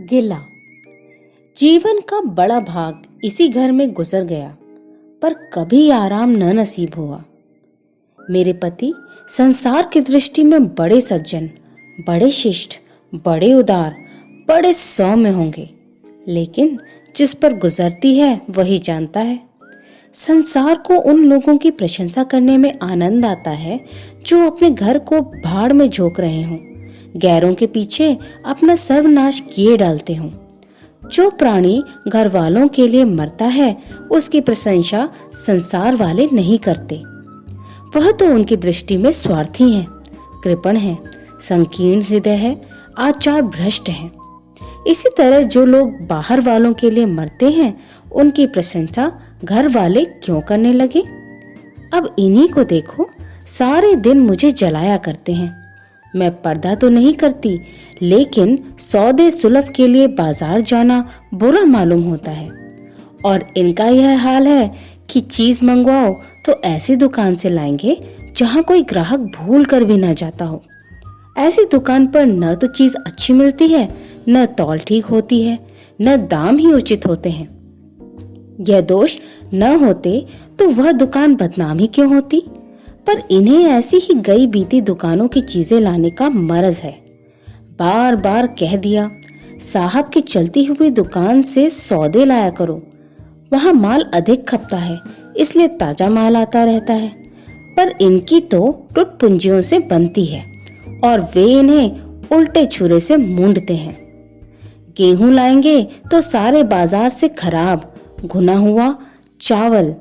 गिला। जीवन का बड़ा भाग इसी घर में गुजर गया, पर कभी आराम न नसीब हुआ। मेरे पति संसार की दृष्टि में बड़े सज्जन, बड़े शिष्ट, बड़े उदार, बड़े सौम्य होंगे, लेकिन जिस पर गुजरती है वही जानता है। संसार को उन लोगों की प्रशंसा करने में आनंद आता है जो अपने घर को भाड़ में झोंक रहे हों, गैरों के पीछे अपना सर्वनाश किए डालते हों। जो प्राणी घर वालों के लिए मरता है उसकी प्रशंसा संसार वाले नहीं करते। वह तो उनकी दृष्टि में स्वार्थी है, कृपण है, संकीर्ण हृदय है, आचार भ्रष्ट है। इसी तरह जो लोग बाहर वालों के लिए मरते हैं उनकी प्रशंसा घर वाले क्यों करने लगे। अब इन्हीं को देखो, सारे दिन मुझे जलाया करते हैं। मैं पर्दा तो नहीं करती, लेकिन सौदे सुलभ के लिए बाजार जाना बुरा मालूम होता है। और इनका यह हाल है कि चीज मंगवाओ तो ऐसी दुकान से लाएंगे जहां कोई ग्राहक भूल कर भी ना जाता हो। ऐसी दुकान पर न तो चीज अच्छी मिलती है, न तौल ठीक होती है, न दाम ही उचित होते हैं। यह दोष न होते तो वह दुकान बदनाम ही क्यों होती। पर इन्हें ऐसी ही गई बीती दुकानों की चीजें लाने का मर्ज है। बार बार कह दिया, साहब की चलती हुई दुकान से सौदे लाया करो, वहां माल अधिक खपता है, इसलिए ताजा माल आता रहता है। पर इनकी तो टुट पूंजियों से बनती है और वे इन्हें उल्टे छुरे से मूंढते हैं। गेहूं लाएंगे तो सारे बाजार से खराब घुना हुआ चावल,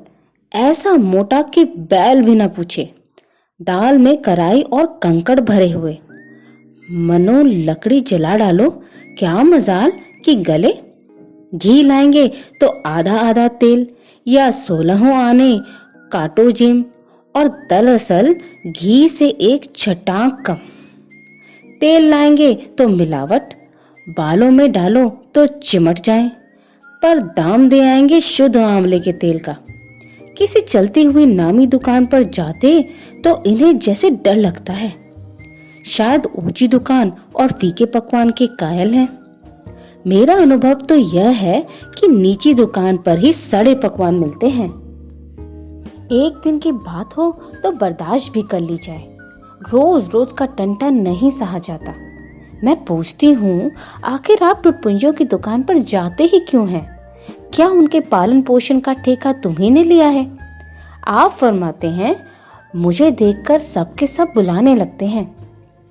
ऐसा मोटा कि बैल भी न पूछे। दाल में कराई और कंकड़ भरे हुए, मनो लकड़ी जला डालो, क्या मजाल कि गले। घी लाएंगे तो आधा आधा तेल या 16 आने काटो जिम, और दरअसल घी से एक छटाक कम। तेल लाएंगे तो मिलावट, बालों में डालो तो चिमट जाए, पर दाम दे आएंगे शुद्ध आंवले के तेल का। किसी चलती हुई नामी दुकान पर जाते तो इन्हें जैसे डर लगता है। शायद ऊंची दुकान और फीके पकवान के कायल हैं। मेरा अनुभव तो यह है कि नीची दुकान पर ही सड़े पकवान मिलते हैं। एक दिन की बात हो तो बर्दाश्त भी कर ली जाए, रोज रोज का टंटन नहीं सहा जाता। मैं पूछती हूँ, आखिर आप टुटपुंजियों की दुकान पर जाते ही क्यों हैं? क्या उनके पालन पोषण का ठेका तुम्ही ने लिया है? आप फरमाते हैं, मुझे देखकर सबके सब बुलाने लगते हैं।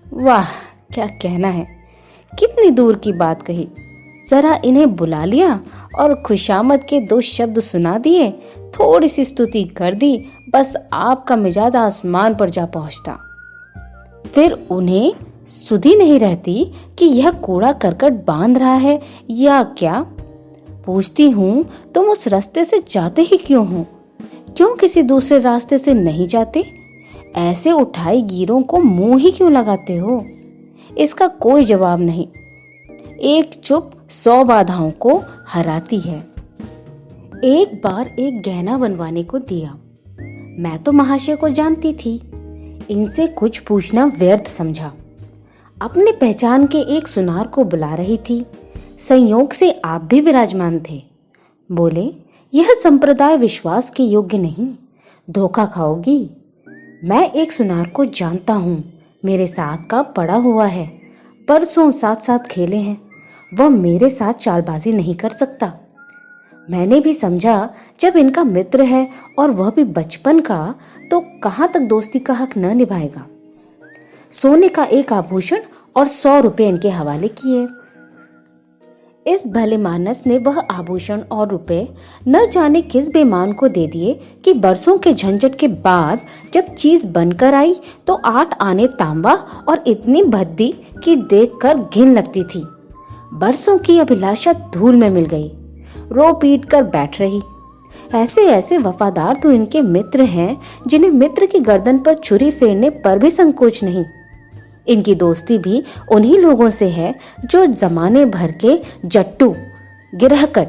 वाह, क्या कहना है, कितनी दूर की बात कही। जरा इन्हें बुला लिया और खुशामद के 2 शब्द सुना दिए, थोड़ी सी स्तुति कर दी, बस आपका मिजाज आसमान पर जा पहुंचता। फिर उन्हें सुधि नहीं रहती कि यह कूड़ा करकट बांध रहा है या क्या। पूछती हूँ, तुम उस रास्ते से जाते ही क्यों हो? क्यों किसी दूसरे रास्ते से नहीं जाते? ऐसे उठाई गिरों को मुंह ही क्यों लगाते हो? इसका कोई जवाब नहीं। एक चुप 100 बाधाओं को हराती है। एक बार एक गहना बनवाने को दिया। मैं तो महाशय को जानती थी, इनसे कुछ पूछना व्यर्थ समझा। अपने पहचान के एक सुनार को बुला रही थी। संयोग से आप भी विराजमान थे। बोले, यह संप्रदाय विश्वास के योग्य नहीं, धोखा खाओगी। मैं एक सुनार को जानता हूँ, मेरे साथ का पड़ा हुआ है, परसों साथ साथ खेले हैं, वह मेरे साथ चालबाजी नहीं कर सकता। मैंने भी समझा, जब इनका मित्र है और वह भी बचपन का, तो कहाँ तक दोस्ती का हक न निभाएगा। सोने का एक आभूषण और 100 रुपए इनके हवाले किए। इस भले मानस ने वह आभूषण और रुपए न जाने किस बेमान को दे दिए कि बरसों के झंझट के बाद जब चीज बनकर आई तो 8 आने तांबा और इतनी भद्दी कि देखकर घिन लगती थी। बरसों की अभिलाषा धूल में मिल गई, रो पीट कर बैठ रही। ऐसे ऐसे वफादार तो इनके मित्र हैं जिन्हें मित्र की गर्दन पर छुरी फेरने पर भी संकोच नहीं। इनकी दोस्ती भी उन्हीं लोगों से है जो जमाने भर के जट्टू, गिरहकट,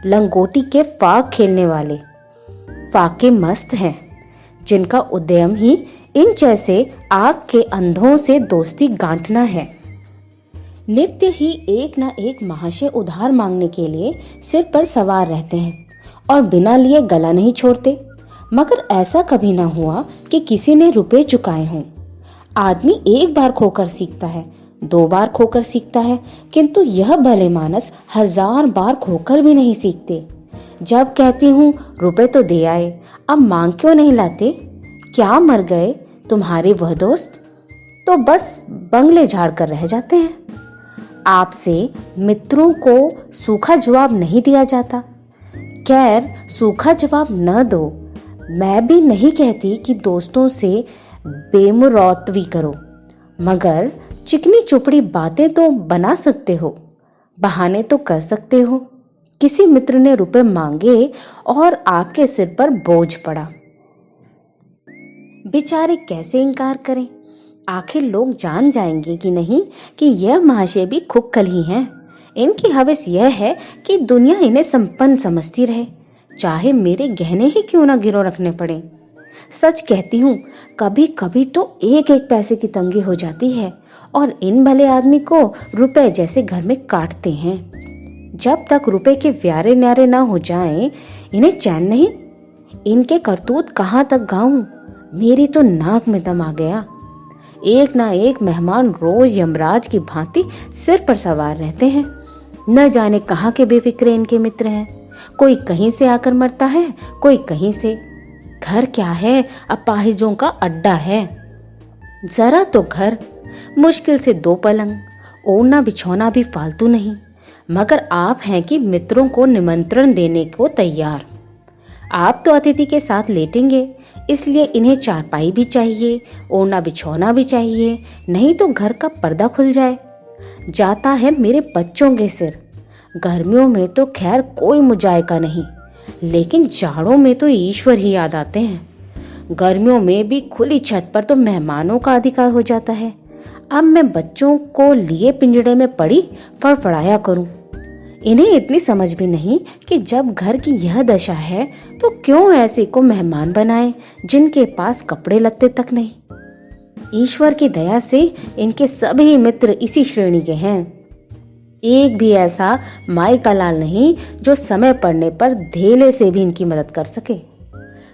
लंगोटी के फाक खेलने वाले फाके मस्त हैं, जिनका उद्यम ही इन जैसे आग के अंधों से दोस्ती गांठना है। नित्य ही एक ना एक महाशय उधार मांगने के लिए सिर पर सवार रहते हैं और बिना लिए गला नहीं छोड़ते, मगर ऐसा कभी ना हुआ कि किसी ने रुपए चुकाए हों। आदमी एक बार खोकर सीखता है, 2 बार खोकर सीखता है, किंतु यह भले मानस 1000 बार खोकर भी नहीं सीखते। जब कहती हूँ रुपए तो दे आए, अब मांग क्यों नहीं लाते? क्या मर गए तुम्हारे वह दोस्त? तो बस बंगले झाड़ कर रह जाते हैं। आपसे मित्रों को सूखा जवाब नहीं दिया जाता। खैर, सूखा जवाब न दो। मैं भी नहीं कहती कि दोस्तों से बेमुरौतवी करो, मगर चिकनी चुपड़ी बातें तो बना सकते हो, बहाने तो कर सकते हो। किसी मित्र ने रुपए मांगे और आपके सिर पर बोझ पड़ा, बेचारे कैसे इनकार करें? आखिर लोग जान जाएंगे कि नहीं कि यह महाशय भी खुक्कल ही हैं। इनकी हवस यह है कि दुनिया इन्हें संपन्न समझती रहे, चाहे मेरे गहने ही क्यों ना गिरो रखने पड़े। सच कहती हूँ, कभी कभी तो एक एक पैसे की तंगी हो जाती है और इन भले आदमी को रुपए जैसे घर में काटते हैं। जब तक रुपए के व्यारे न्यारे ना हो जाएं, इन्हें चैन नहीं। इनके करतूत कहाँ तक गाऊं? मेरी तो नाक में दम आ गया। एक ना एक मेहमान रोज यमराज की भांति सिर पर सवार रहते हैं। न जाने कहाँ के बेफिक्रे इनके मित्र हैं। कोई कहीं से आकर मरता है, कोई कहीं से। घर क्या है, अपाहिजों का अड्डा है। जरा तो घर, मुश्किल से 2 पलंग, ओढ़ना बिछौना भी फालतू नहीं। मगर आप हैं कि मित्रों को निमंत्रण देने को तैयार। आप तो अतिथि के साथ लेटेंगे, इसलिए इन्हें चारपाई भी चाहिए, ओढ़ना बिछौना भी चाहिए, नहीं तो घर का पर्दा खुल जाए। जाता है मेरे बच्चों के सिर। गर्मियों में तो खैर कोई मुजायका नहीं, लेकिन जाड़ों में तो ईश्वर ही याद आते हैं। गर्मियों में भी खुली छत पर तो मेहमानों का अधिकार हो जाता है। अब मैं बच्चों को लिए पिंजड़े में पड़ी फड़फड़ाया करूं। इन्हें इतनी समझ भी नहीं कि जब घर की यह दशा है तो क्यों ऐसे को मेहमान बनाए जिनके पास कपड़े लत्ते तक नहीं। ईश्वर की दया से इनके सभी मित्र इसी श्रेणी के हैं। एक भी ऐसा माई का लाल नहीं जो समय पड़ने पर धेले से भी इनकी मदद कर सके।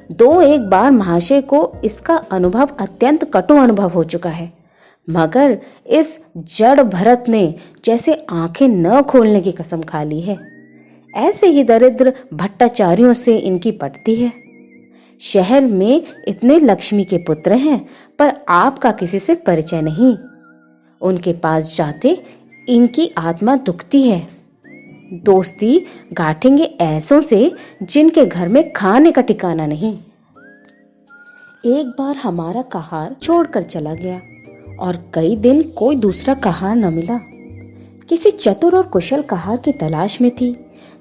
2-1 बार महाशय को इसका अनुभव अत्यंत कटु अनुभव हो चुका है, मगर इस जड़ भरत ने जैसे आंखें न खोलने की कसम खा ली है। ऐसे ही दरिद्र भट्टाचार्यों से इनकी पटती है। शहर में इतने लक्ष्मी के पुत्र हैं, पर आपका किसी से परिचय नहीं। उनके पास जाते इनकी आत्मा दुखती है। दोस्ती गांठेंगे ऐसों से जिनके घर में खाने का ठिकाना नहीं। एक बार हमारा कहार छोड़कर चला गया और कई दिन कोई दूसरा कहार न मिला। किसी चतुर और कुशल कहार की तलाश में थी,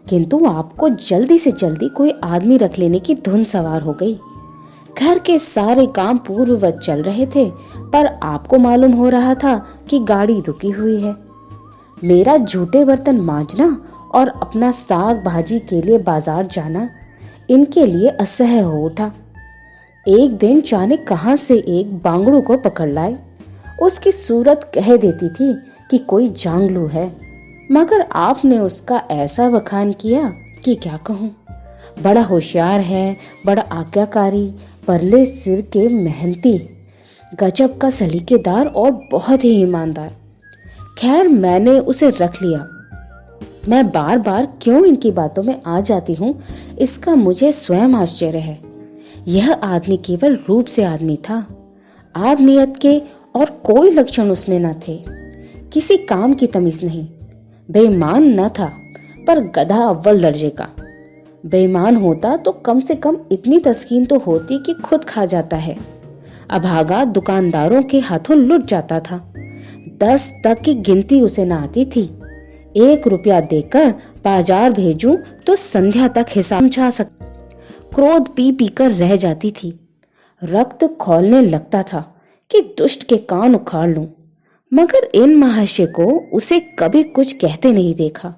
किंतु आपको जल्दी से जल्दी कोई आदमी रख लेने की धुन सवार हो गई। घर के सारे काम पूर्ववत चल रहे थे, पर आपको मालूम हो रहा था कि गाड़ी रुकी हुई है। मेरा झूठे बर्तन मांजना और अपना साग भाजी के लिए बाजार जाना इनके लिए असह्य हो उठा। एक दिन जाने कहां से एक बांगड़ू को पकड़ लाए। उसकी सूरत कह देती थी कि कोई जांगलू है, मगर आपने उसका ऐसा बखान किया कि क्या कहूँ। बड़ा होशियार है, बड़ा आज्ञाकारी, परले सिर के मेहनती, गजब का सलीकेदार और बहुत ही ईमानदार। खैर, मैंने उसे रख लिया। मैं बार बार क्यों इनकी बातों में आ जाती हूँ, इसका मुझे स्वयं आश्चर्य है। यह आदमी केवल रूप से आदमी था, आदमियत के और कोई लक्षण उसमें न थे। किसी काम की तमीज नहीं। बेईमान न था, पर गधा अव्वल दर्जे का। बेईमान होता तो कम से कम इतनी तस्कीन तो होती कि खुद खा जाता है। अभागा दुकानदारों के हाथों लुट जाता था। 10 तक की गिनती उसे न आती थी। 1 रुपया देकर बाजार भेजूं तो संध्या तक हिसाब समझा सक। क्रोध पी पी कर रह जाती थी। रक्त खौलने लगता था कि दुष्ट के कान उखाड़ लूं, मगर इन महाशय को उसे कभी कुछ कहते नहीं देखा।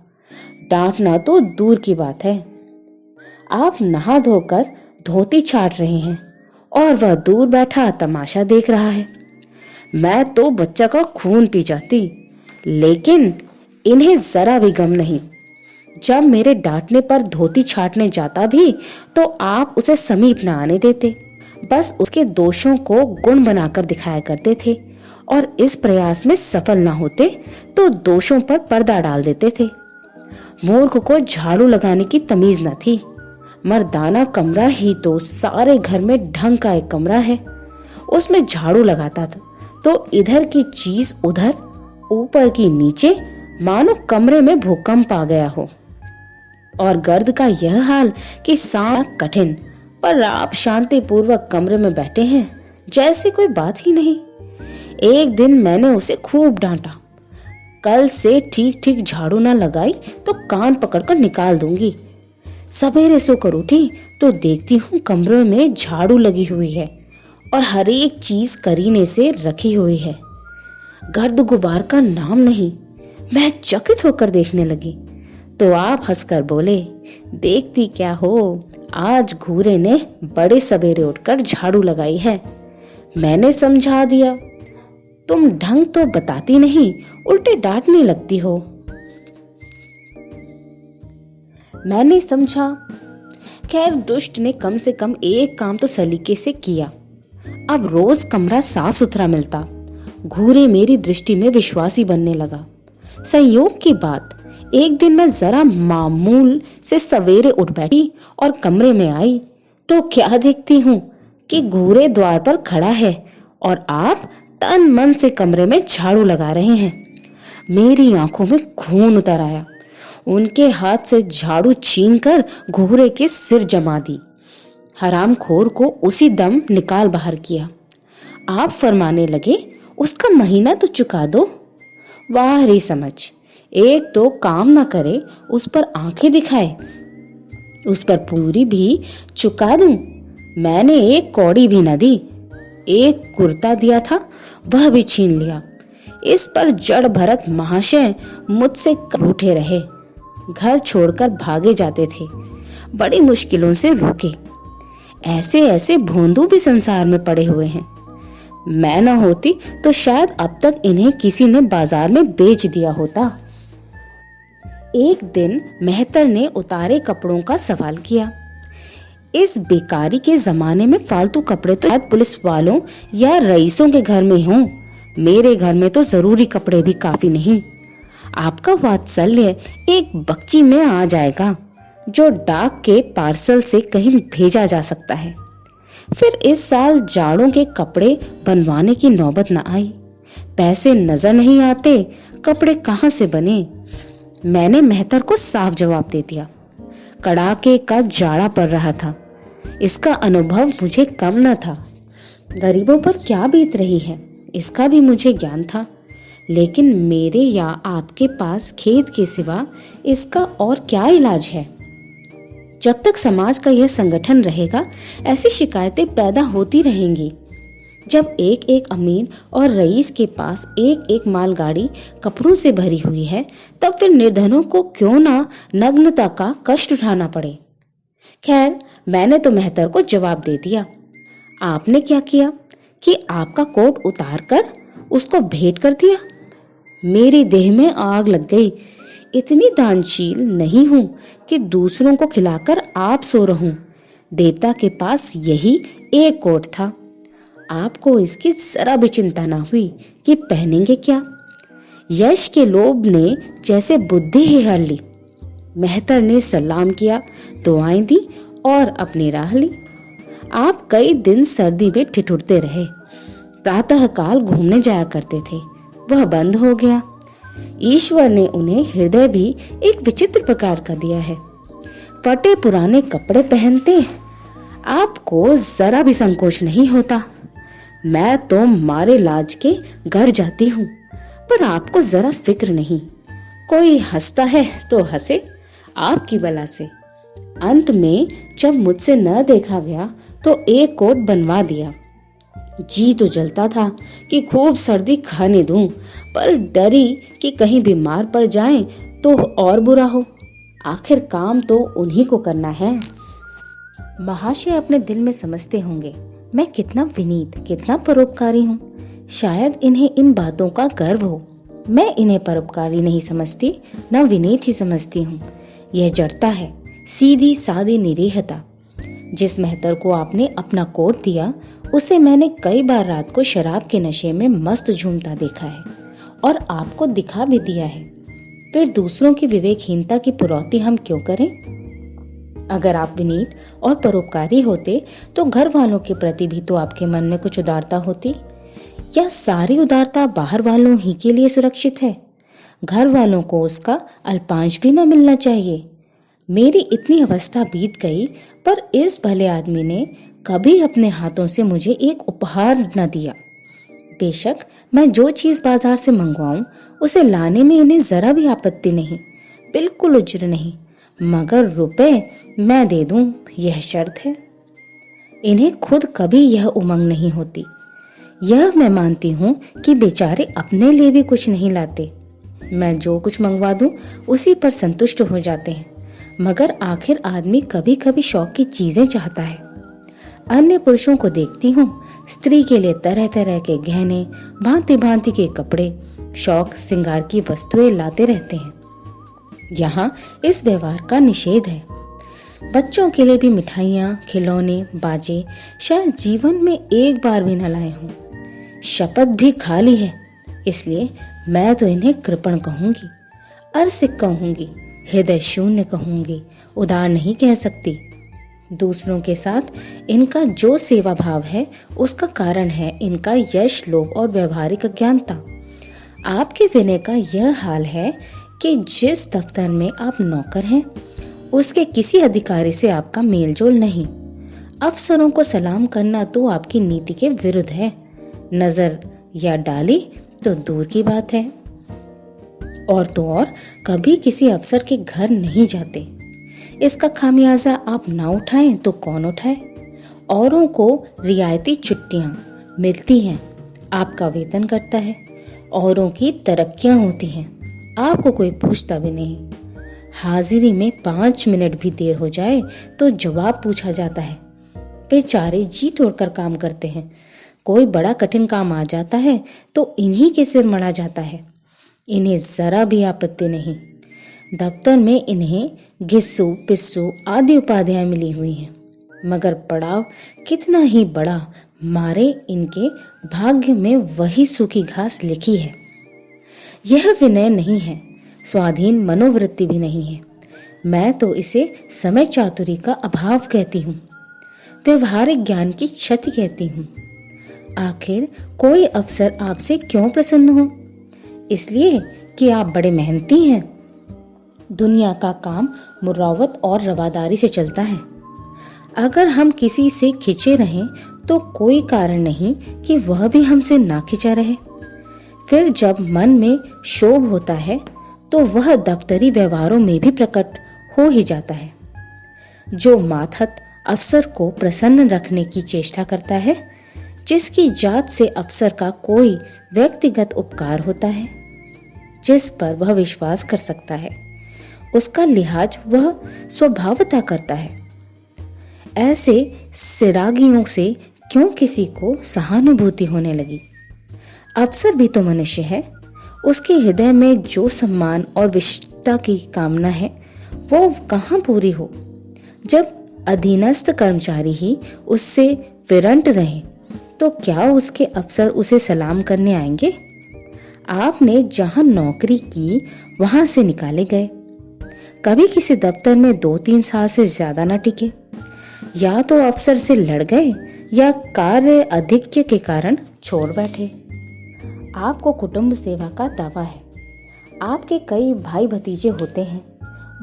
डांटना तो दूर की बात है। आप नहा धोकर धोती छाट रहे हैं और वह दूर बैठा तमाशा देख रहा है। मैं तो बच्चा का खून पी जाती। लेकिन इन्हें जरा भी गम नहीं। जब मेरे डांटने पर धोती छाटने जाता भी तो आप उसे समीप न आने देते, बस उसके दोषों को गुण बनाकर दिखाया करते थे और इस प्रयास में सफल न होते तो दोषों पर पर्दा डाल देते थे। मूर्ख को झाड़ू लगाने की तमीज न थी। मर्दाना कमरा ही तो सारे घर में ढंग का एक कमरा है, उसमें झाड़ू लगाता था तो इधर की चीज उधर, ऊपर की नीचे, मानो कमरे में भूकंप आ गया हो। और गर्द का यह हाल कि सांस कठिन, पर आप शांति पूर्वक कमरे में बैठे हैं जैसे कोई बात ही नहीं। एक दिन मैंने उसे खूब डांटा, कल से ठीक ठीक झाड़ू ना लगाई तो कान पकड़कर निकाल दूंगी। सवेरे सोकर उठी तो देखती हूँ कमरे में झाड़ू लगी हुई है और हर एक चीज करीने से रखी हुई है। गर्द गुबार का नाम नहीं। मैं चकित होकर देखने लगी तो आप हंसकर बोले, देखती क्या हो, आज घूरे ने बड़े सवेरे उठकर झाड़ू लगाई है। मैंने समझा दिया, तुम ढंग तो बताती नहीं, उल्टे डांटने लगती हो। मैंने समझा, खैर दुष्ट ने कम से कम एक काम तो सलीके से किया। अब रोज कमरा साफ सुथरा मिलता। घूरे मेरी दृष्टि में विश्वासी बनने लगा। संयोग की बात, एक दिन मैं जरा मामूल से सवेरे उठ बैठी और कमरे में आई तो क्या देखती हूँ कि घूरे द्वार पर खड़ा है और आप तन मन से कमरे में झाड़ू लगा रहे हैं। मेरी आंखों में खून उतर आया। उनके हाथ से झाड़ू छीनकर घूरे के सिर जमा दी। हरामखोर को उसी दम निकाल बाहर किया। आप फरमाने लगे, उसका महीना तो चुका दो। वाह रे समझ, एक तो काम ना करे, उस पर आंखें दिखाए, उस पर पूरी भी चुका दूं। मैंने एक कौड़ी भी न दी। एक कुर्ता दिया था वह भी छीन लिया। इस पर जड़ भरत महाशय मुझसे रूठे रहे, घर छोड़कर भागे जाते थे, बड़ी मुश्किलों से रुके। ऐसे ऐसे भोंदू भी संसार में पड़े हुए हैं। मैं न होती तो शायद अब तक इन्हें किसी ने बाजार में बेच दिया होता। एक दिन मेहतर ने उतारे कपड़ों का सवाल किया। इस बेकारी के जमाने में फालतू कपड़े तो शायद पुलिस वालों या रईसों के घर में हों, मेरे घर में तो जरूरी कपड़े भी काफी नहीं। आपका वात्सल्य एक बक्ची में आ जाएगा जो डाक के पार्सल से कहीं भेजा जा सकता है। फिर इस साल जाड़ों के कपड़े बनवाने की नौबत न आई। पैसे नजर नहीं आते, कपड़े कहाँ से बने। मैंने मेहतर को साफ जवाब दे दिया। कड़ाके का जाड़ा पड़ रहा था, इसका अनुभव मुझे कम न था। गरीबों पर क्या बीत रही है इसका भी मुझे ज्ञान था, लेकिन मेरे या आपके पास खेद के सिवा इसका और क्या इलाज है। जब तक समाज का यह संगठन रहेगा ऐसी शिकायतें पैदा होती रहेंगी। जब एक एक अमीर और रईस के पास एक एक मालगाड़ी कपड़ों से भरी हुई है, तब फिर निर्धनों को क्यों ना नग्नता का कष्ट उठाना पड़े। खैर, मैंने तो मेहतर को जवाब दे दिया। आपने क्या किया कि आपका कोट उतार कर उसको भेंट कर दिया। मेरी देह में आग लग गई। इतनी दानशील नहीं हूं कि दूसरों को खिलाकर आप सो रहूं। देवता के पास यही एक कोट था। आपको इसकी जरा भी चिंता ना हुई कि पहनेंगे क्या। यश के लोभ ने जैसे बुद्धि ही हर ली। मेहतर ने सलाम किया, दुआएं दी और अपनी राह ली। आप कई दिन सर्दी में ठिठुरते रहे। प्रातःकाल घूमने जाया करते थे, वह बंद हो गया। ईश्वर ने उन्हें हृदय भी एक विचित्र प्रकार का दिया है। फटे पुराने कपड़े पहनते, आपको जरा भी संकोच नहीं होता। मैं तो मारे लाज के घर जाती हूँ, पर आपको जरा फिक्र नहीं। कोई हंसता है तो हंसे, आपकी बला से। अंत में जब मुझसे न देखा गया तो एक कोट बनवा दिया। जी तो जलता था कि खूब सर्दी खाने दूं, पर डरी कि कहीं बीमार पड़ जाएं तो और बुरा हो। आखिर काम तो उन्हीं को करना है। महाशय अपने दिल में समझते होंगे मैं कितना विनीत, कितना परोपकारी हूँ। शायद इन्हें इन बातों का गर्व हो। मैं इन्हें परोपकारी नहीं समझती, न विनीत ही समझती हूँ। यह जड़ता है, सीधी सादी निरीहता। जिस मेहतर को आपने अपना कोट दिया, उसे मैंने कई बार रात को शराब के नशे में मस्त झूमता देखा है और आपको दिखा भी दिया है। फिर दूसरों की विवेकहीनता की पुरौती हम क्यों करें? अगर आप विनीत और परोपकारी होते तो घर वालों के प्रति भी तो आपके मन में कुछ उदारता होती। या सारी उदारता बाहर वालों ही के लिए सुरक्षित है? घर वालों को उसका अल्पांश भी न मिलना चाहिए। मेरी इतनी अवस्था बीत गई, पर इस भले आदमी ने कभी अपने हाथों से मुझे एक उपहार न दिया। बेशक मैं जो चीज बाजार से मंगवाऊं उसे लाने में इन्हें जरा भी आपत्ति नहीं, बिल्कुल उज्र नहीं, मगर रुपए मैं दे दूं यह शर्त है। इन्हें खुद कभी यह उमंग नहीं होती। यह मैं मानती हूँ कि बेचारे अपने लिए भी कुछ नहीं लाते। मैं जो कुछ मंगवा दूं उसी पर संतुष्ट हो जाते हैं, मगर आखिर आदमी कभी कभी शौक की चीजें चाहता है। अन्य पुरुषों को देखती हूँ, स्त्री के लिए तरह तरह के गहने, भांति भांति के कपड़े, शौक श्रृंगार की वस्तुएं लाते रहते हैं। यहाँ इस व्यवहार का निषेध है। बच्चों के लिए भी मिठाइयाँ, खिलौने, बाजे शायद जीवन में एक बार भी न लाए हों। शपथ भी खा ली है, इसलिए मैं तो इन्हें कृपण कहूंगी, अरसिक कहूंगी, हृदय शून्य कहूंगी, उदार नहीं कह सकती। दूसरों के साथ इनका जो सेवा भाव है उसका कारण है इनका यश, लोभ और व्यवहारिक अज्ञानता। आपके विनय का यह हाल है कि जिस दफ्तर में आप नौकर हैं उसके किसी अधिकारी से आपका मेलजोल नहीं। अफसरों को सलाम करना तो आपकी नीति के विरुद्ध है। नजर या डाली तो दूर की बात है। और तो और कभी किसी अफसर के घर नहीं जाते। इसका खामियाजा आप ना उठाएं तो कौन उठाए? औरों को रियायती छुट्टियां मिलती हैं, आपका वेतन कटता है। औरों की तरक्कियां होती हैं, आपको कोई पूछता भी नहीं। हाजिरी में 5 मिनट भी देर हो जाए तो जवाब पूछा जाता है। बेचारे जी तोड़कर काम करते हैं। कोई बड़ा कठिन काम आ जाता है तो इन्हीं के सिर मढ़ा जाता है। इन्हें जरा भी आपत्ति नहीं। दफ्तर में इन्हें घिस्सू पिस्सू आदि उपाधियां मिली हुई हैं, मगर पड़ाव कितना ही बड़ा, मारे इनके भाग्य में वही सूखी घास लिखी है। यह विनय नहीं है, स्वाधीन मनोवृत्ति भी नहीं है। मैं तो इसे समय चातुरी का अभाव कहती हूँ, व्यवहारिक ज्ञान की क्षति कहती हूँ। आखिर कोई अफसर आपसे क्यों प्रसन्न हो? इसलिए कि आप बड़े मेहनती हैं। दुनिया का काम मुरावत और रवादारी से चलता है। अगर हम किसी से खिंचे रहें तो कोई कारण नहीं कि वह भी हमसे ना खिंचा रहे। फिर जब मन में क्षोभ होता है तो वह दफ्तरी व्यवहारों में भी प्रकट हो ही जाता है। जो मातहत अफसर को प्रसन्न रखने की चेष्टा करता है, जिसकी जात से अफसर का कोई व्यक्तिगत उपकार होता है, जिस पर वह विश्वास कर सकता है, उसका लिहाज वह स्वभावतः करता है। ऐसे सिरागियों से क्यों किसी को सहानुभूति होने लगी? अफसर भी तो मनुष्य है। उसके हृदय में जो सम्मान और विशिष्टता की कामना है वो कहाँ पूरी हो? जब अधीनस्थ कर्मचारी ही उससे विरंट रहे तो क्या उसके अफसर उसे सलाम करने आएंगे? आपने जहां नौकरी की वहां से निकाले गए। कभी किसी दफ्तर में 2-3 साल से ज्यादा न टिके। या तो अफसर से लड़ गए या कार्य आधिक्य के कारण छोड़ बैठे। आपको कुटुंब सेवा का दावा है। आपके कई भाई भतीजे होते हैं,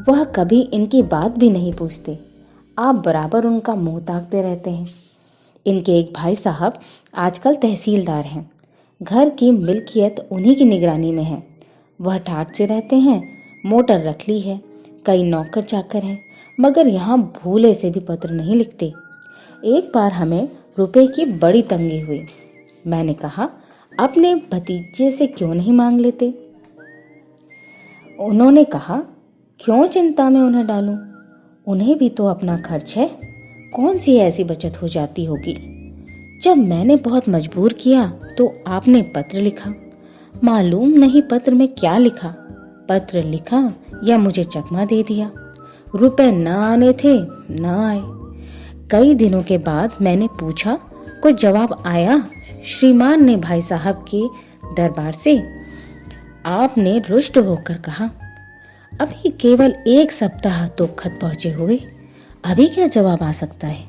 वह कभी इनकी बात भी नहीं पूछते। आप बराबर उनका मुंह ताकते रहते हैं। इनके एक भाई साहब आजकल तहसीलदार हैं। घर की मिल्कियत उन्हीं की निगरानी में है। वह ठाठ से रहते हैं, मोटर रख ली है, कई नौकर चाकर हैं, मगर यहाँ भूले से भी पत्र नहीं लिखते। एक बार हमें रुपए की बड़ी तंगी हुई। मैंने कहा, अपने भतीजे से क्यों नहीं मांग लेते? उन्होंने कहा, क्यों चिंता में उन्हें डालूं? उन्हें भी तो अपना खर्च है। कौन सी ऐसी बचत हो जाती होगी? जब मैंने बहुत मजबूर किया तो आपने पत्र लिखा। मालूम नहीं पत्र में क्या लिखा, पत्र लिखा या मुझे चकमा दे दिया। रुपए न आने थे, न आए। कई दिनों के बाद मैंने पूछा, कुछ जवाब आया? श्रीमान ने भाई साहब के दरबार से आपने रुष्ट होकर कहा, अभी केवल 1 सप्ताह तो खत पहुंचे हुए, अभी क्या जवाब आ सकता है?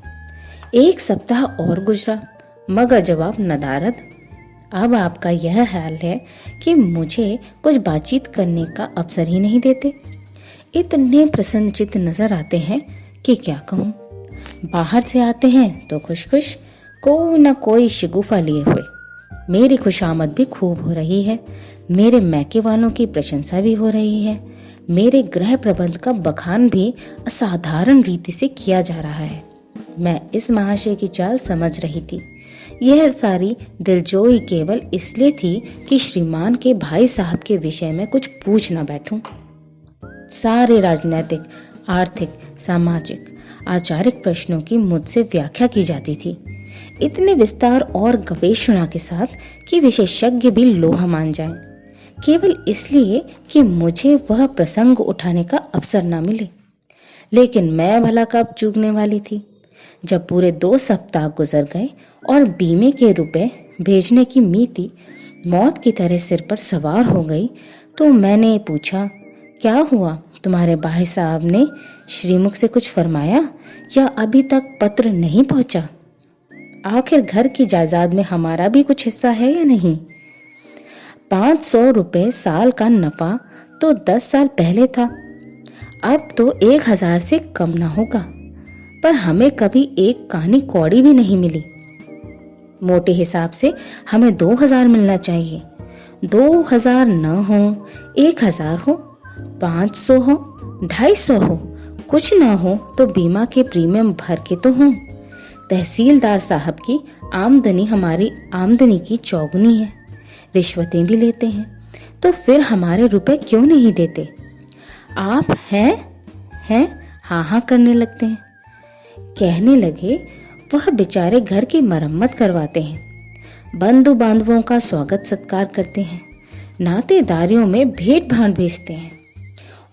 1 सप्ताह और गुजरा मगर जवाब नदारद। अब आपका यह हाल है कि मुझे कुछ बातचीत करने का अवसर ही नहीं देते। इतने प्रसन्नचित्त नजर आते हैं कि क्या कहूँ। बाहर से आते हैं तो खुश खुश, कोई न कोई शिगुफा लिए हुए। मेरी खुशामद भी खूब हो रही है, मेरे मैके वालों की प्रशंसा भी हो रही है, मेरे गृह प्रबंध का बखान भी असाधारण रीति से किया जा रहा है। मैं इस महाशय की चाल समझ रही थी। यह सारी दिलजोई केवल इसलिए थी कि श्रीमान के भाई साहब के विषय में कुछ पूछ न बैठूं। सारे राजनैतिक, आर्थिक, सामाजिक, आचारिक प्रश्नों की मुझसे व्याख्या की जाती थी, इतने विस्तार और गवेषणा के साथ कि विशेषज्ञ भी लोहा मान जाएं, केवल इसलिए कि मुझे वह प्रसंग उठाने का अवसर न मिले। लेकिन मैं भला कब चूकने वाली थी। जब पूरे 2 सप्ताह गुजर गए और बीमे के रुपए भेजने की मीति मौत की तरह सिर पर सवार हो गई, तो मैंने पूछा, क्या हुआ? तुम्हारे भाई साहब ने श्रीमुख से कुछ फरमाया या अभी तक पत्र नहीं पहुंचा? आखिर घर की जायदाद में हमारा भी कुछ हिस्सा है या नहीं? 500 रुपए साल का नफा तो 10 साल पहले था, अब तो 1000 से कम ना होगा, पर हमें कभी एक कानी कौड़ी भी नहीं मिली। मोटे हिसाब से हमें 2000 मिलना चाहिए। 2000 न हो, 1000 हो, 500 हो, 250 हो, कुछ ना हो तो बीमा के प्रीमियम भर के तो हों। तहसीलदार साहब की आमदनी हमारी आमदनी की चौगुनी है, रिश्वतें भी लेते हैं, तो फिर हमारे रुपए क्यों नहीं देते? आप हैं हाँ हाँ करने लगते हैं। कहने लगे, वह बेचारे घर की मरम्मत करवाते हैं, बंधु बांधवों का स्वागत सत्कार करते हैं, नातेदारियों में भेंट भांट भेजते हैं,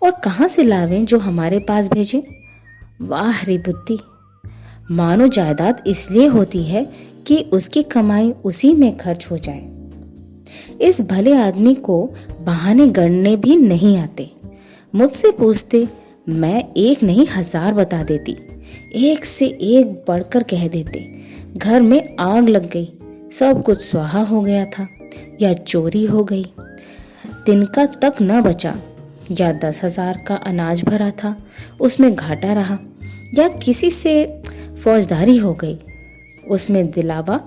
और कहाँ से लावें जो हमारे पास भेजें? वाह रे बुद्धि! मानो जायदाद इसलिए होती है कि उसकी कमाई उसी में खर्च हो जाए। इस भले आदमी को बहाने गढ़ने भी नहीं आते। मुझसे पूछते, मैं 1 नहीं 1000 बता देती, एक से एक बढ़कर कह देते। घर में आग लग गई, सब कुछ स्वाहा हो गया था, या चोरी हो गई, तिनका तक न बचा, या 10,000 का अनाज भरा था, उसमें घाटा रहा, या किसी से फौजदारी हो गई, उसमें दिलावा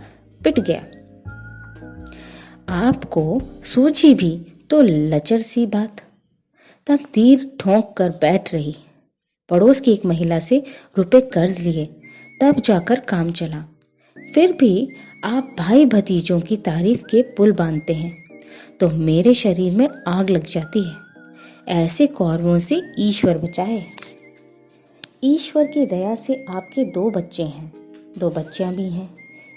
पिट गया। आपको सूझी भी तो लचर सी बात। तकदीर ठोंक कर बैठ रही। पड़ोस की एक महिला से रुपए कर्ज लिए, तब जाकर काम चला। फिर भी आप भाई भतीजों की तारीफ के पुल बांधते हैं तो मेरे शरीर में आग लग जाती है। ऐसे कौरवों से ईश्वर बचाए। ईश्वर की दया से आपके 2 बच्चे हैं, 2 बच्चियां भी हैं।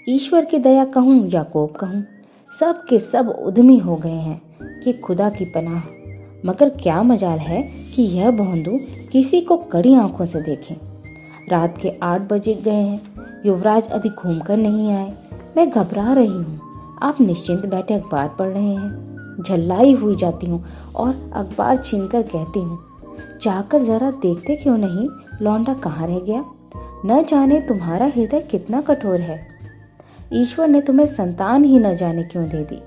ईश्वर की दया कहूँ या कोप कहूँ, सब के सब उद्यमी हो गए हैं कि खुदा की पनाह। मगर क्या मजाल है कि यह भोंदू किसी को कड़ी आंखों से देखें। रात के 8 बजे गए हैं, युवराज अभी घूमकर नहीं आए। मैं घबरा रही हूँ। आप निश्चिंत बैठे अखबार पढ़ रहे हैं। झल्लाई हुई जाती हूँ और अखबार छीनकर कहती हूँ, जाकर जरा देखते क्यों नहीं लौंडा कहाँ रह गया। न जाने तुम्हारा हृदय कितना कठोर है। ईश्वर ने तुम्हें संतान ही न जाने क्यों दे दी।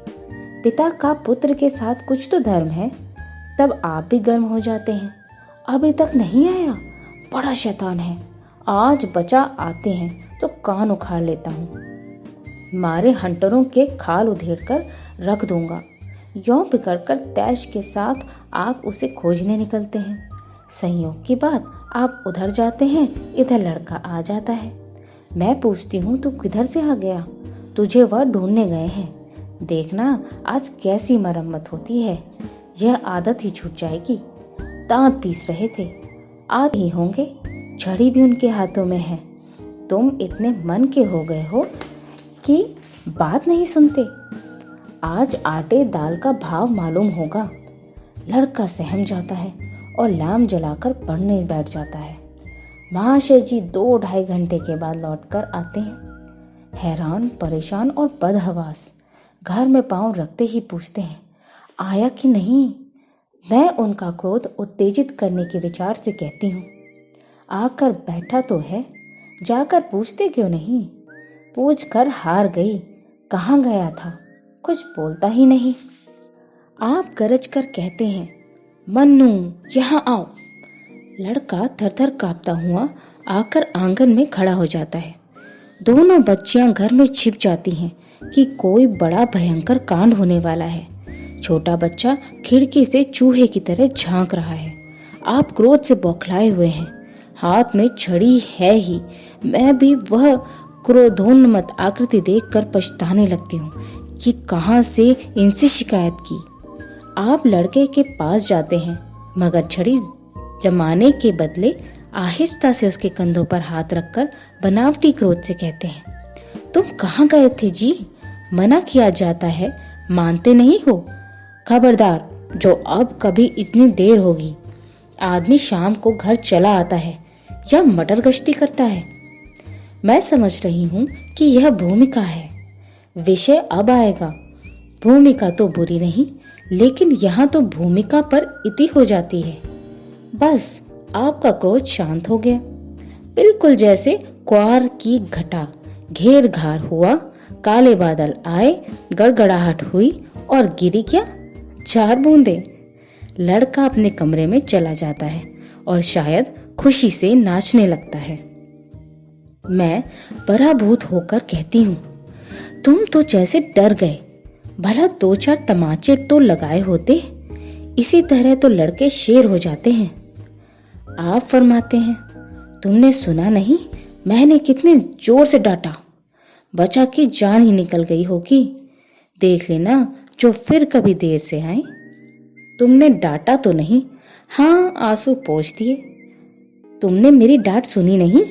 पिता का पुत्र के साथ कुछ तो धर्म है। तब आप भी गर्म हो जाते हैं। अभी तक नहीं आया, बड़ा शैतान है। आज बचा आते हैं तो कान उखाड़ लेता हूँ। मारे हंटरों के खाल उधेड़ कर रख दूंगा। यों बिगड़कर तैश के साथ आप उसे खोजने निकलते हैं। संयोग की बात, आप उधर जाते हैं, इधर लड़का आ जाता है। मैं पूछती हूँ, तू किधर से आ गया? तुझे वह ढूंढने गए हैं। देखना आज कैसी मरम्मत होती है। यह आदत ही छूट जाएगी। दांत पीस रहे थे, आज ही होंगे। छड़ी भी उनके हाथों में है। तुम इतने मन के हो गए हो कि बात नहीं सुनते। आज आटे दाल का भाव मालूम होगा। लड़का सहम जाता है और लैम्प जलाकर पढ़ने बैठ जाता है। महाशय जी 2-2.5 घंटे के बाद लौटकर आते हैं, हैरान, परेशान और बदहवास। घर में पांव रखते ही पूछते हैं, आया कि नहीं। मैं उनका क्रोध उत्तेजित करने के विचार से कहती हूँ, आकर बैठा तो है, जाकर पूछते क्यों नहीं। पूछ कर हार गई, कहाँ गया था, कुछ बोलता ही नहीं। आप गरज कर कहते हैं, मन्नू यहाँ आओ। लड़का थर-थर कांपता हुआ आकर आंगन में खड़ा हो जाता है। दोनों बच्चियां घर में छिप जाती हैं कि कोई बड़ा भयंकर कांड होने वाला है। छोटा बच्चा खिड़की से चूहे की तरह झांक रहा है। आप क्रोध से बौखलाए हुए हैं, हाथ में छड़ी है ही। मैं भी वह क्रोधोन्मत्त आकृति देखकर पछताने लगती हूँ कि कहाँ से इनसे शिकायत की। आप लड़के के पास जाते हैं, मगर छड़ी जमाने के बदले आहिस्ता से उसके कंधों पर हाथ रखकर बनावटी क्रोध से कहते हैं, तुम कहाँ गए थे जी? मना किया जाता है, मानते नहीं हो। खबरदार, जो अब कभी इतनी देर होगी। आदमी शाम को घर चला आता है या मटर गश्ती करता है। मैं समझ रही हूँ कि यह भूमिका है। विषय अब आएगा। भूमिका तो बुरी नहीं, लेकिन यहाँ तो भूमिका पर इति हो जाती है। बस आपका क्रोध शांत हो गया, बिल्कुल जैसे क्वार की घटा घेर घार हुआ, काले बादल आए, गड़गड़ाहट हुई और गिरी क्या 4 बूंदे। लड़का अपने कमरे में चला जाता है और शायद खुशी से नाचने लगता है। मैं पराभूत होकर कहती हूँ, तुम तो जैसे डर गए। भला 2-4 तमाचे तो लगाए होते, इसी तरह तो लड़के शेर हो जाते हैं। आप फरमाते हैं, तुमने सुना नहीं, मैंने कितने जोर से डांटा, बच्चा की जान ही निकल गई होगी। देख लेना जो फिर कभी देर से आए। तुमने डांटा तो नहीं? हाँ, आंसू पोंछ दिए। तुमने मेरी डांट सुनी नहीं?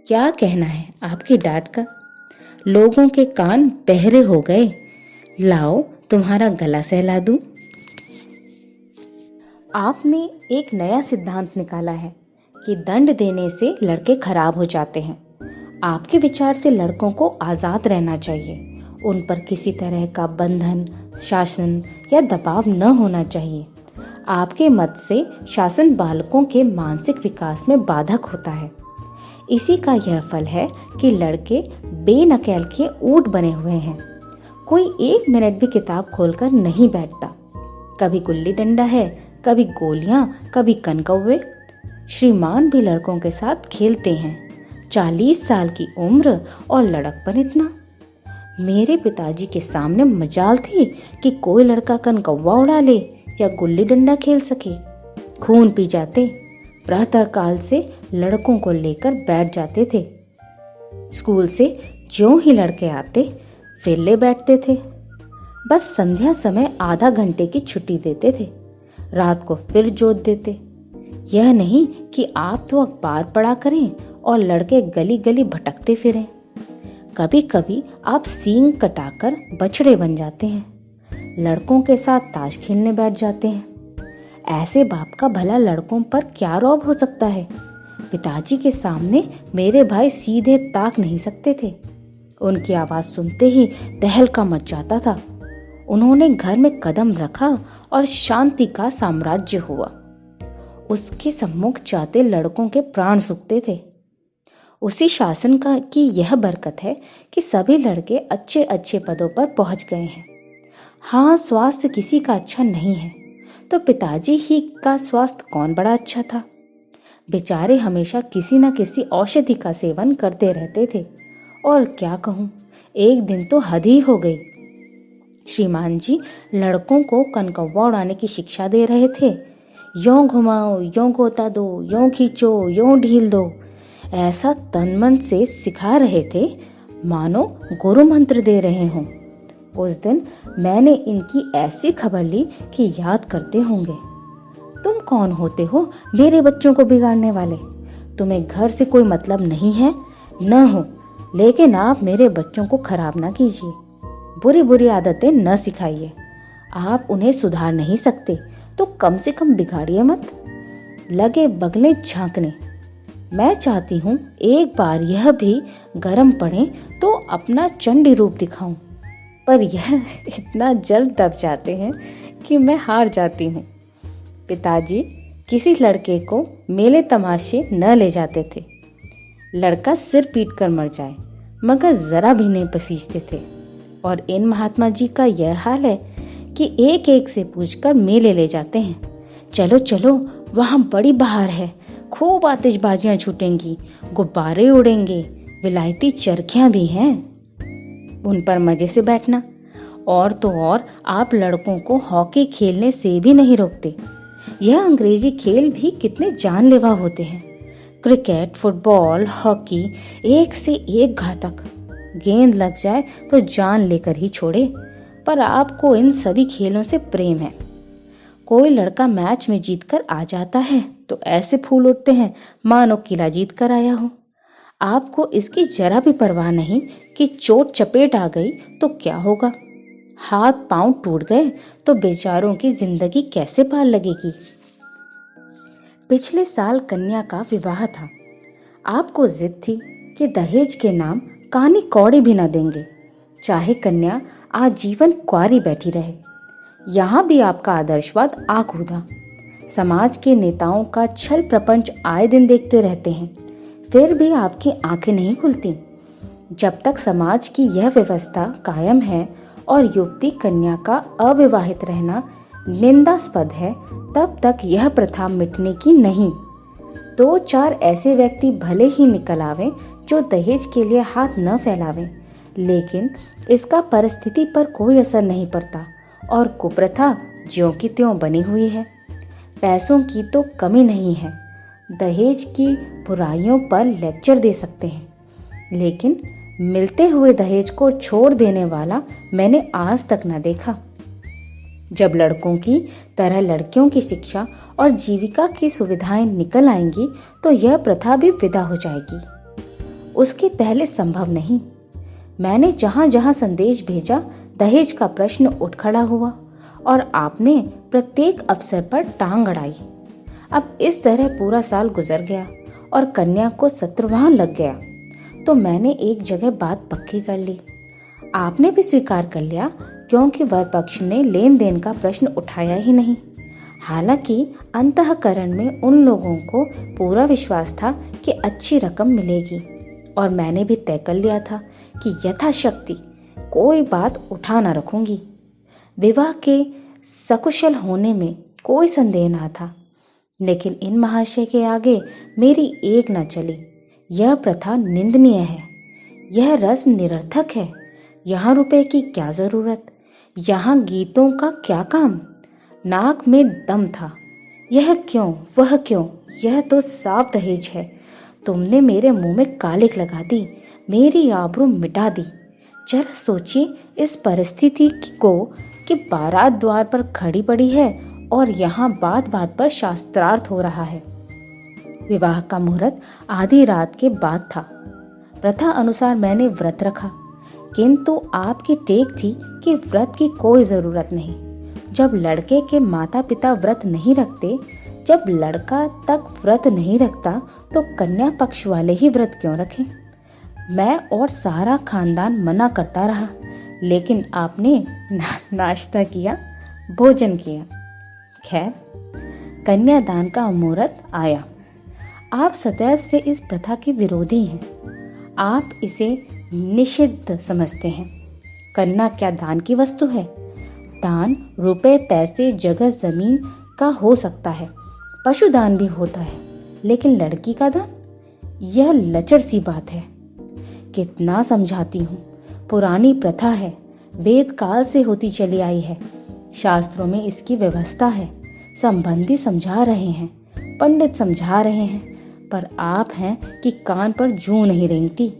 क्या कहना है आपकी डांट का? लोगों के कान बहरे हो गए। लाओ तुम्हारा गला सहला दूं। आपने एक नया सिद्धांत निकाला है कि दंड देने से लड़के खराब हो जाते हैं। आपके विचार से लड़कों को आज़ाद रहना चाहिए। उन पर किसी तरह का बंधन, शासन या दबाव न होना चाहिए। आपके मत से शासन बालकों के मानसिक विकास में बाधक होता है। इसी का यह फल है कि लड़के बेनकैल के ऊंट बने हुए हैं। कोई 1 मिनट भी किताब खोलकर नहीं बैठता। कभी गुल्ली डंडा है, कभी गोलियां, कभी कनकौवे। श्रीमान भी लड़कों के साथ खेलते हैं। 40 साल की उम्र और लड़कपन इतना। मेरे पिताजी के सामने मजाल थी कि कोई लड़का कनकौवा उड़ा ले या गुल्ली डंडा खेल सके। खून पी जाते। प्रातः काल से लड़कों को लेकर बैठ जाते थे। स्कूल से ज्यों ही लड़के आते वेले बैठते थे। बस संध्या समय आधा घंटे की छुट्टी देते थे। रात को फिर जोत देते। यह नहीं कि आप तो अखबार पढ़ा करें और लड़के गली गली भटकते फिरें। कभी कभी आप सींग कटाकर बछड़े बन जाते हैं। लड़कों के साथ ताश खेलने बैठ जाते हैं। ऐसे बाप का भला लड़कों पर क्या रौब हो सकता है? पिताजी के सामने मेरे भाई सीधे ताक नहीं सकते थे। उनकी आवाज़ सुनते ही तहलका मच जाता था। उन्होंने घर में कदम रखा और शांति का साम्राज्य हुआ। उसके सम्मुख जाते लड़कों के प्राण सूखते थे। उसी शासन का की यह बरकत है कि सभी लड़के अच्छे अच्छे पदों पर पहुंच गए हैं। हाँ, स्वास्थ्य किसी का अच्छा नहीं है, तो पिताजी ही का स्वास्थ्य कौन बड़ा अच्छा था। बेचारे हमेशा किसी न किसी औषधि का सेवन करते रहते थे। और क्या कहूँ, एक दिन तो हद ही हो गई। श्रीमान जी लड़कों को कनकौवा उड़ाने की शिक्षा दे रहे थे। यों घुमाओ, यों गोता दो, यों खींचो, यों ढील दो, ऐसा तन मन से सिखा रहे थे मानो गुरु मंत्र दे रहे हों। उस दिन मैंने इनकी ऐसी खबर ली कि याद करते होंगे। तुम कौन होते हो मेरे बच्चों को बिगाड़ने वाले? तुम्हें घर से कोई मतलब नहीं है? न हो, लेकिन आप मेरे बच्चों को खराब ना कीजिए। बुरी बुरी आदतें न सिखाइए। आप उन्हें सुधार नहीं सकते तो कम से कम बिगाड़िए मत। लगे बगले झांकने। मैं चाहती हूँ एक बार यह भी गर्म पड़े तो अपना चंडी रूप दिखाऊं, पर यह इतना जल्द दब जाते हैं कि मैं हार जाती हूँ। पिताजी किसी लड़के को मेले तमाशे न ले जाते थे। लड़का सिर पीट कर मर जाए मगर जरा भी नहीं पसीजते थे। और इन महात्मा जी का यह हाल है कि एक एक से पूछकर मेले ले जाते हैं। चलो चलो, वहाँ बड़ी बहार है, खूब आतिशबाजियां छूटेंगी, गुब्बारे उड़ेंगे, विलायती चरखियां भी हैं। उन पर मजे से बैठना। और तो और आप लड़कों को हॉकी खेलने से भी नहीं रोकते। यह अंग्रेजी खेल भी कितने जानलेवा होते हैं। क्रिकेट, फुटबॉल, हॉकी एक से एक घातक। गेंद लग जाए तो जान लेकर ही छोड़े। पर आपको इन सभी खेलों से प्रेम है। कोई लड़का मैच में जीतकर आ जाता है तो ऐसे फूल उठते हैं मानो किला जीत कर आया हो। आपको इसकी जरा भी परवाह नहीं कि चोट चपेट आ गई तो क्या होगा। हाथ पांव टूट गए तो बेचारों की जिंदगी कैसे पार लगेगी। पिछले साल कन्या का विवाह था। आपको जिद थी कि दहेज के नाम कानी कौड़ी भी न देंगे, चाहे कन्या आजीवन कुंवारी बैठी रहे। यहाँ भी आपका आदर्शवाद आ कूदा। समाज के नेताओं का छल प्रपंच आए दिन देखते रहते हैं, फिर भी आपकी आंखें नहीं खुलती। जब तक समाज की यह व्यवस्था कायम है और युवती कन्या का अविवाहित रहना निंदास्पद है, तब तक यह प्रथा मिटने की नहीं। 2-4 ऐसे व्यक्ति भले ही निकल आवे जो दहेज के लिए हाथ न फैलावें, लेकिन इसका परिस्थिति पर कोई असर नहीं पड़ता और कुप्रथा ज्यों की त्यों बनी हुई है। पैसों की तो कमी नहीं है, दहेज की बुराइयों पर लेक्चर दे सकते हैं, लेकिन मिलते हुए दहेज को छोड़ देने वाला मैंने आज तक न देखा। जब लड़कों की तरह लड़कियों की शिक्षा और जीविका की सुविधाएं निकल आएंगी तो यह प्रथा भी विदा हो जाएगी। उसके पहले संभव नहीं। मैंने जहां जहां संदेश भेजा दहेज का प्रश्न उठ खड़ा हुआ और आपने प्रत्येक अवसर पर टांग अड़ाई। अब इस तरह पूरा साल गुजर गया और कन्या को सत्रवां लग गया तो मैंने एक जगह बात पक्की कर ली। आपने भी स्वीकार कर लिया, क्योंकि वर पक्ष ने लेन देन का प्रश्न उठाया ही नहीं। हालांकि अंतःकरण में उन लोगों को पूरा विश्वास था कि अच्छी रकम मिलेगी और मैंने भी तय कर लिया था कि यथाशक्ति कोई बात उठा न रखूंगी। विवाह के सकुशल होने में कोई संदेह न था, लेकिन इन महाशय के आगे मेरी एक न चली। यह प्रथा निंदनीय है, यह रस्म निरर्थक है। यहाँ रुपए की क्या जरूरत, यहाँ गीतों का क्या काम। नाक में दम था, यह क्यों वह क्यों, यह तो साफ दहेज है। तुमने मेरे मुंह में कालिक लगा दी, मेरी आबरू मिटा दी। जरा सोचिए इस परिस्थिति को कि बारात द्वार पर खड़ी पड़ी है और यहाँ बात बात पर शास्त्रार्थ हो रहा है। विवाह का मुहूर्त आधी रात के बाद था। प्रथा अनुसार मैंने व्रत रखा, किंतु आपकी टेक थी कि व्रत की कोई जरूरत नहीं। जब लड़के के माता पिता व्रत नहीं रखते, जब लड़का तक व्रत नहीं रखता, तो कन्या पक्ष वाले ही व्रत क्यों रखें। मैं और सारा खानदान मना करता रहा, लेकिन आपने नाश्ता किया, भोजन किया। खैर, कन्यादान का मुहूर्त आया। आप सदैव से इस प्रथा के विरोधी हैं। आप इसे निषिद्ध समझते हैं। कन्या क्या दान की वस्तु है? दान रुपए, पैसे, जगह, जमीन का हो सकता है, पशुदान भी होता है, लेकिन लड़की का दान, यह लचर सी बात है। कितना समझाती हूँ, पुरानी प्रथा है, वेद काल से होती चली आई है, शास्त्रों में इसकी व्यवस्था है, संबंधी समझा रहे हैं, पंडित समझा रहे हैं, पर आप हैं कि कान पर जूं नहीं रेंगती।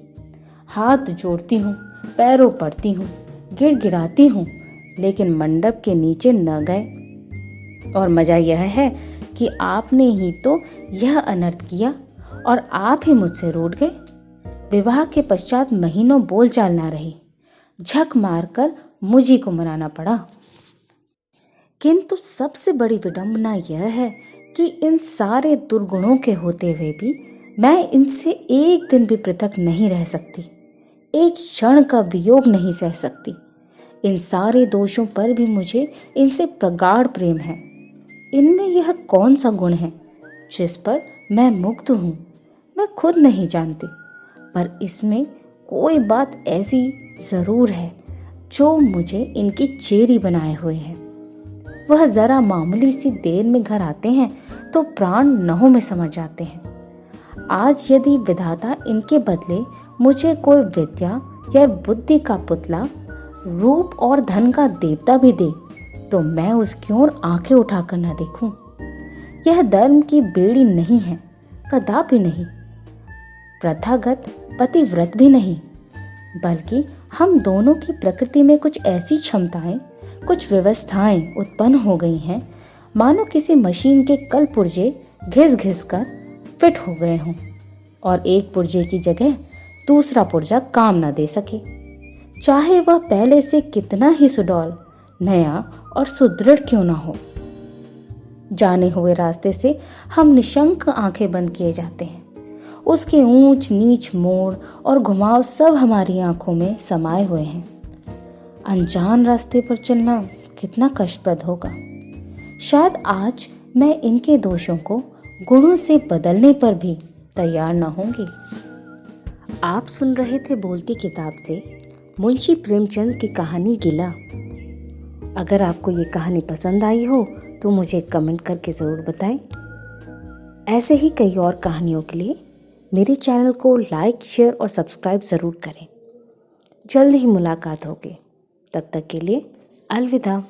हाथ जोड़ती हूँ, पैरों पड़ती हूँ, गिड़गिड़ाती हूँ, लेकिन मंडप के नीचे न गए। और मजा यह है कि आपने ही तो यह अनर्थ किया और आप ही मुझसे रूठ गए। विवाह के पश्चात महीनों बोलचाल ना रही। झक मारकर मुझी को मनाना पड़ा। किंतु सबसे बड़ी विडंबना यह है कि इन सारे दुर्गुणों के होते हुए भी मैं इनसे एक दिन भी पृथक नहीं रह सकती, एक क्षण का वियोग नहीं सह सकती। इन सारे दोषों पर भी मुझे इनसे प्रगाढ़ प्रेम है। इनमें यह कौन सा गुण है जिस पर मैं मुग्ध हूँ, मैं खुद नहीं जानती, पर इसमें कोई बात ऐसी जरूर है जो मुझे इनकी चेरी बनाए हुए है। वह जरा मामूली सी देर में घर आते हैं तो प्राण नहों में समा जाते हैं। आज यदि विधाता इनके बदले मुझे कोई विद्या या बुद्धि का पुतला, रूप और धन का देवता भी दे तो मैं उसकी ओर आंखें उठाकर न देखूं। यह धर्म की बेड़ी नहीं है, कदापि नहीं, प्रथागत पतिव्रत भी नहीं, बल्कि हम दोनों की प्रकृति में कुछ ऐसी क्षमताएं, कुछ व्यवस्थाएं उत्पन्न हो गई हैं मानो किसी मशीन के कल पुर्जे घिस घिस कर फिट हो गए हों और एक पुर्जे की जगह दूसरा पुर्जा काम न दे सके, चाहे वह पहले से कितना ही सुडौल, नया और सुदृढ़ क्यों ना हो। जाने हुए रास्ते से हम निशंक आंखें बंद किए जाते हैं। उसके ऊंच नीच मोड़ और घुमाव सब हमारी आंखों में समाये हुए हैं। अनजान रास्ते पर चलना कितना कष्टप्रद होगा। शायद आज मैं इनके दोषों को गुणों से बदलने पर भी तैयार न होंगी। आप सुन रहे थे बोलती किताब से मुंशी प्रेमचंद की कहानी गिला। अगर आपको ये कहानी पसंद आई हो तो मुझे कमेंट करके ज़रूर बताएं। ऐसे ही कई और कहानियों के लिए मेरे चैनल को लाइक, शेयर और सब्सक्राइब ज़रूर करें। जल्द ही मुलाकात होगी। तब तक के लिए अलविदा।